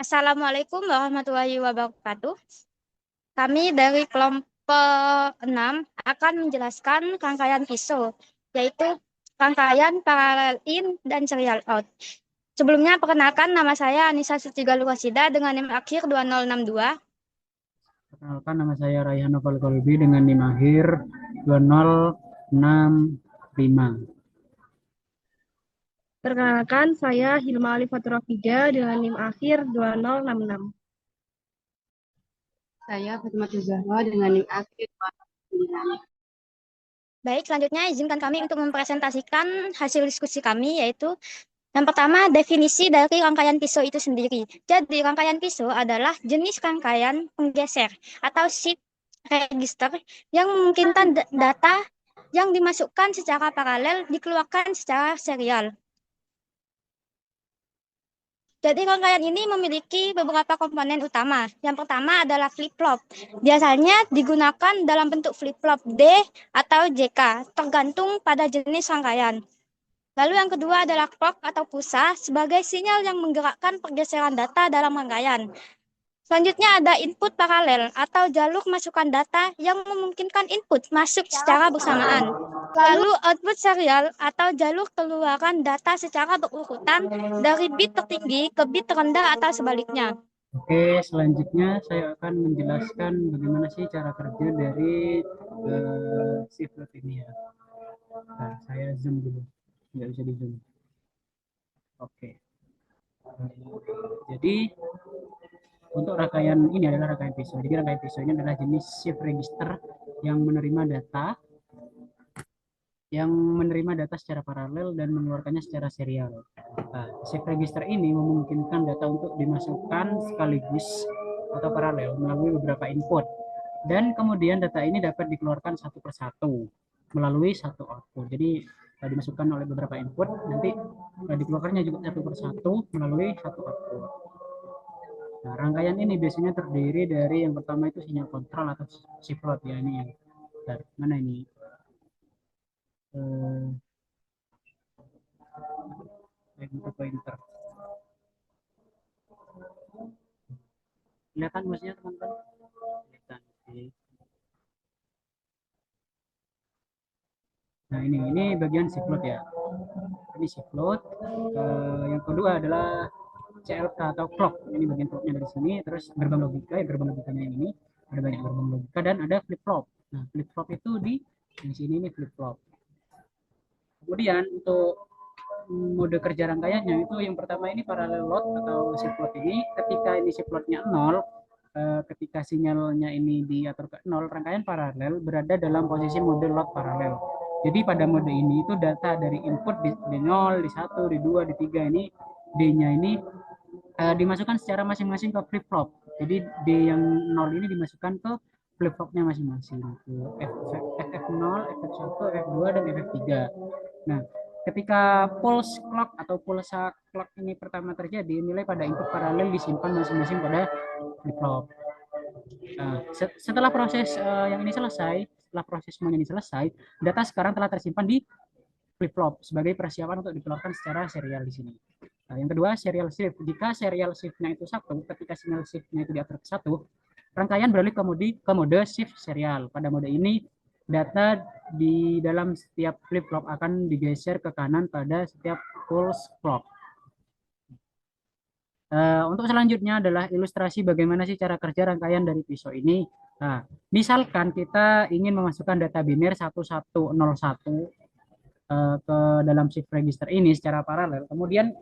Assalamualaikum warahmatullahi wabarakatuh. Kami dari kelompok 6 akan menjelaskan rangkaian pisau, yaitu rangkaian paralel in dan serial out. Sebelumnya, perkenalkan nama saya Anissa Sutigaluh Wasida dengan NIM akhir 2062. Perkenalkan, nama saya Raihan Noval Kolbi dengan NIM akhir 2065. Perkenalkan, saya Hilma Alifatur Rafida dengan NIM akhir 2066. Saya Fatimah Zahra dengan NIM akhir 2009. Baik, selanjutnya izinkan kami untuk mempresentasikan hasil diskusi kami, yaitu yang pertama, definisi dari rangkaian pisau itu sendiri. Jadi, rangkaian pisau adalah jenis rangkaian penggeser atau shift register yang memungkinkan data yang dimasukkan secara paralel dikeluarkan secara serial. Jadi rangkaian ini memiliki beberapa komponen utama. Yang pertama adalah flip-flop. Biasanya digunakan dalam bentuk flip-flop D atau JK, tergantung pada jenis rangkaian. Lalu yang kedua adalah clock atau pulsa sebagai sinyal yang menggerakkan pergeseran data dalam rangkaian. Selanjutnya ada input paralel atau jalur masukan data yang memungkinkan input masuk secara bersamaan. Lalu output serial atau jalur keluaran data secara berurutan dari bit tertinggi ke bit terendah atau sebaliknya. Oke, selanjutnya saya akan menjelaskan bagaimana sih cara kerja dari shift ini ya. Nah, saya zoom dulu, nggak bisa di zoom. Oke, jadi untuk rangkaian ini adalah rangkaian pisau. Jadi rangkaian pisau ini adalah jenis shift register yang menerima data secara paralel dan mengeluarkannya secara serial. Nah, shift register ini memungkinkan data untuk dimasukkan sekaligus atau paralel melalui beberapa input, dan kemudian data ini dapat dikeluarkan satu persatu melalui satu output. Jadi dimasukkan oleh beberapa input, nanti dikeluarkannya juga satu persatu melalui satu output. Nah, rangkaian ini biasanya terdiri dari yang pertama itu sinyal kontrol atau shift load ya, ini yang mana ini pointer. Kelihatan maksudnya teman-teman? Kelihatan. Nah, ini bagian shift load ya. Ini shift load. Yang kedua adalah CLK atau clock. Ini bagian clocknya dari sini. Terus gerbang logika, ya gerbang logikanya ini ada banyak gerbang logika, dan ada flip flop. Nah, flip flop itu di sini, ini flip flop. Kemudian untuk mode kerja rangkaiannya itu yang pertama ini parallel load atau shift load ini. Ketika ini shift loadnya 0, ketika sinyalnya ini diatur ke 0, rangkaian paralel berada dalam posisi mode load paralel. Jadi pada mode ini itu data dari input di 0, di 1, di 2, di 3 ini D-nya ini dimasukkan secara masing-masing ke flip flop. Jadi D yang 0 ini dimasukkan ke flip flopnya masing-masing. FF0, FF1, FF2, dan FF3. Nah, ketika pulse clock atau pulsa clock ini pertama terjadi, nilai pada input paralel disimpan masing-masing pada flip flop. Nah, setelah proses yang ini selesai, setelah proses semuanya ini selesai, data sekarang telah tersimpan di flip flop sebagai persiapan untuk dikeluarkan secara serial di sini. Nah, yang kedua, serial shift. Jika serial shift-nya itu satu, ketika sinyal shift-nya itu diatur ke satu, rangkaian beralih ke mode shift serial. Pada mode ini, data di dalam setiap flip flop akan digeser ke kanan pada setiap pulse clock. Untuk selanjutnya adalah ilustrasi bagaimana sih cara kerja rangkaian dari pisau ini. Nah, misalkan kita ingin memasukkan data biner 1101 ke dalam shift register ini secara paralel. Kemudian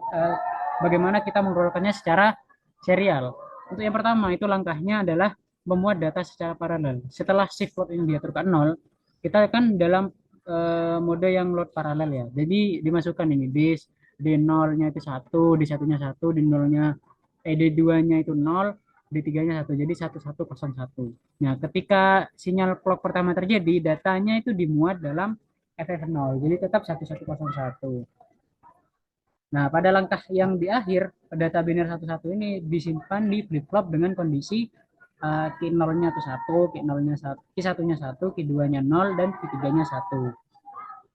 bagaimana kita mengeluarkannya secara serial. Untuk yang pertama itu langkahnya adalah memuat data secara paralel. Setelah shift load ini diatur ke 0, kita akan dalam mode yang load paralel ya. Jadi dimasukkan ini D0-nya itu 1, D1-nya 1, D0-nya D2-nya itu 0, D3-nya 1. Jadi 1101. Nah, ketika sinyal clock pertama terjadi, datanya itu dimuat dalam FF0. Jadi tetap 1101. Nah, pada langkah yang di akhir, data biner 11 ini disimpan di flip flop dengan kondisi Q0-nya itu 1, Q0-nya 1, Q1-nya 1, Q2-nya 0, dan Q3-nya 1.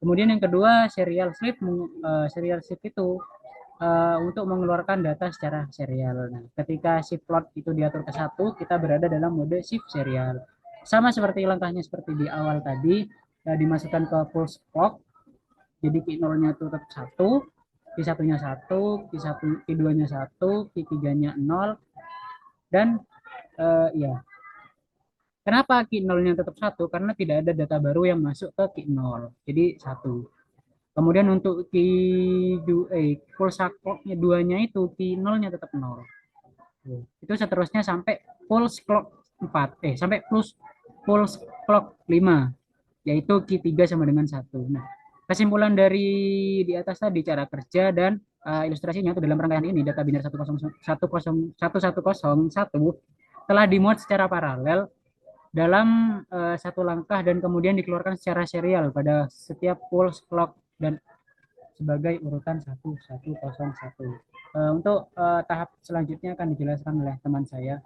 Kemudian yang kedua, serial shift itu untuk mengeluarkan data secara serial. Nah, ketika shift plot itu diatur ke satu, kita berada dalam mode shift serial. Sama seperti langkahnya seperti di awal tadi, dimasukkan ke pulse clock. Jadi key 0-nya tetap 1, key 1-nya 1, key 2-nya 1, key 3-nya 0, dan ya. Kenapa key 0-nya tetap 1? Karena tidak ada data baru yang masuk ke key 0. Jadi 1. Kemudian untuk pulse clock-nya 2-nya itu key 0-nya tetap 0. Itu seterusnya sampai pulse clock 4. Sampai pulse clock 5, yaitu key 3 sama dengan 1. Nah, kesimpulan dari di atas tadi cara kerja dan ilustrasinya itu dalam rangkaian ini data biner 1101 telah dimuat secara paralel dalam satu langkah dan kemudian dikeluarkan secara serial pada setiap pulse clock dan sebagai urutan 1101. Untuk tahap selanjutnya akan dijelaskan oleh teman saya.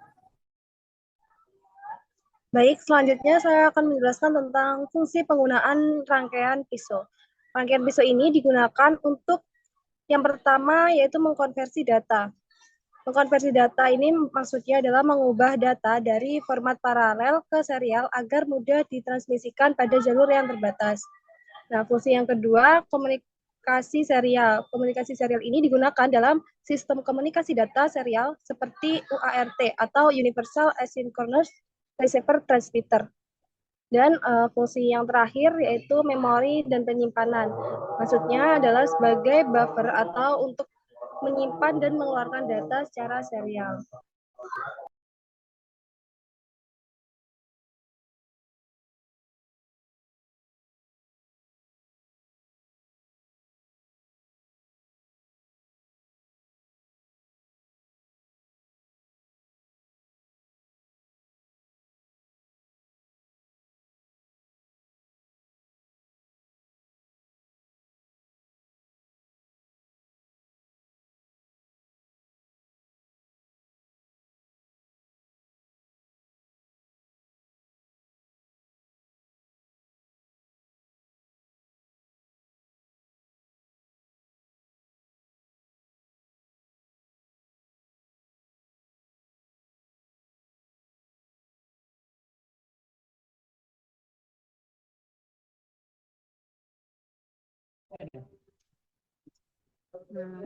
Baik, selanjutnya saya akan menjelaskan tentang fungsi penggunaan rangkaian pisau. Rangkaian pisau ini digunakan untuk yang pertama yaitu mengkonversi data. Mengkonversi data ini maksudnya adalah mengubah data dari format paralel ke serial agar mudah ditransmisikan pada jalur yang terbatas. Nah, fungsi yang kedua, komunikasi serial. Komunikasi serial ini digunakan dalam sistem komunikasi data serial seperti UART atau Universal Asynchronous Receiver Transmitter. Dan fungsi yang terakhir yaitu memori dan penyimpanan. Maksudnya adalah sebagai buffer atau untuk menyimpan dan mengeluarkan data secara serial.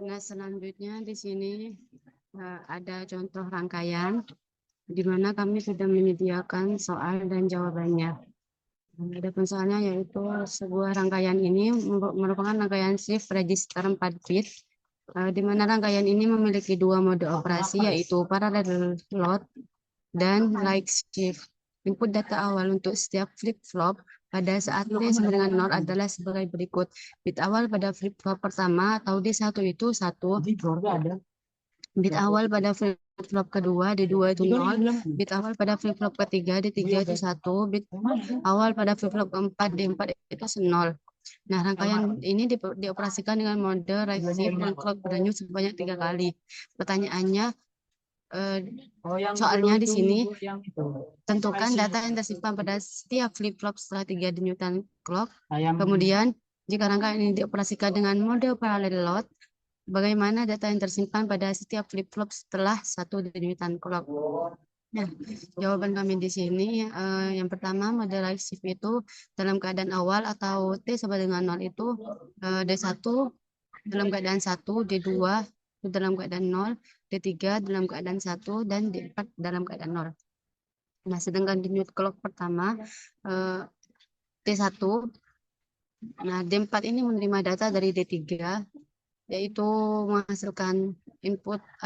Nah, selanjutnya di sini ada contoh rangkaian di mana kami sudah menyediakan soal dan jawabannya. Ada soalnya yaitu sebuah rangkaian ini merupakan rangkaian shift register 4 bit, di mana rangkaian ini memiliki dua mode operasi yaitu parallel load dan like shift. Input data awal untuk setiap flip-flop pada saat D sama dengan 0 adalah sebagai berikut. Bit awal pada flip-flop pertama atau D1 itu 1. Bit awal pada flip-flop kedua, D2 itu 0. Bit awal pada flip-flop ketiga, D3 itu 1. Bit awal pada flip-flop keempat, D4 itu 0. Nah, rangkaian ini dioperasikan dengan mode write shift dan clock berdenyut sebanyak 3 kali. Pertanyaannya, soalnya di sini tentukan data yang tersimpan pada setiap flip-flop setelah 3 denyutan clock. Kemudian jika rangkaian ini dioperasikan dengan mode parallel load, bagaimana data yang tersimpan pada setiap flip-flop setelah 1 denyutan clock. Nah, jawaban kami di sini yang pertama mode write shift itu dalam keadaan awal atau T sama dengan 0 itu D1 dalam keadaan 1, D2 dalam keadaan 0, D3 dalam keadaan 1, dan D4 dalam keadaan 0. Nah, sedangkan di denyut clock pertama, D1, nah D4 ini menerima data dari D3, yaitu menghasilkan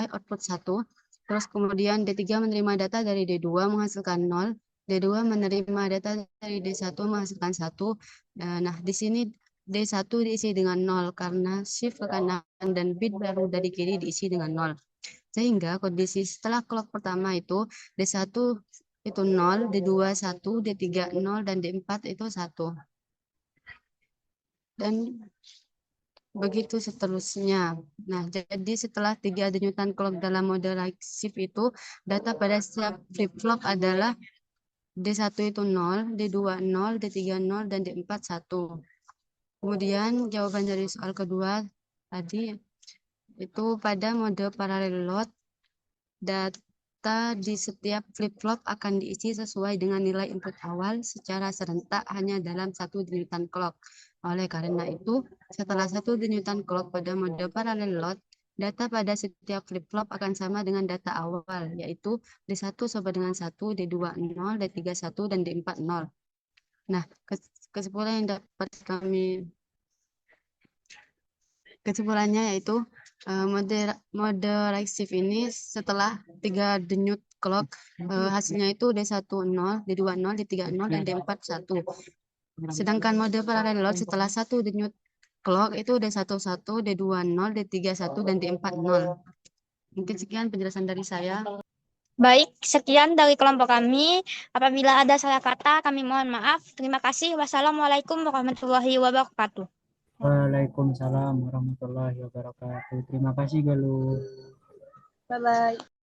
output 1, terus kemudian D3 menerima data dari D2 menghasilkan 0, D2 menerima data dari D1 menghasilkan 1. Nah, di sini D1 diisi dengan 0 karena shift ke kanan dan bit baru dari kiri diisi dengan 0. Sehingga kondisi setelah clock pertama itu D1 itu 0, D2 1, D3 0, dan D4 itu 1. Dan begitu seterusnya. Nah, jadi setelah 3 denyutan clock dalam mode write shift itu, data pada setiap flip-flop adalah D1 itu 0, D2 0, D3 0, dan D4 1. Kemudian jawaban dari soal kedua tadi Itu pada mode parallel load, data di setiap flip-flop akan diisi sesuai dengan nilai input awal secara serentak hanya dalam satu denyutan clock. Oleh karena itu, setelah satu denyutan clock pada mode parallel load, data pada setiap flip-flop akan sama dengan data awal, yaitu D1 sama dengan 1, D2 0, D3 1, dan D4 0. Nah, kesimpulan yang dapat kesimpulannya yaitu mode reaktif ini setelah 3 denyut clock hasilnya itu D1 0, D2 0, D3 0, dan D4 1. Sedangkan mode parallel load setelah 1 denyut clock itu D1 1, D2 0, D3 1, dan D4 0. Mungkin sekian penjelasan dari saya. Baik, sekian dari kelompok kami. Apabila ada salah kata, kami mohon maaf. Terima kasih. Wassalamualaikum warahmatullahi wabarakatuh. Waalaikumsalam warahmatullahi wabarakatuh. Terima kasih Galuh. Bye-bye.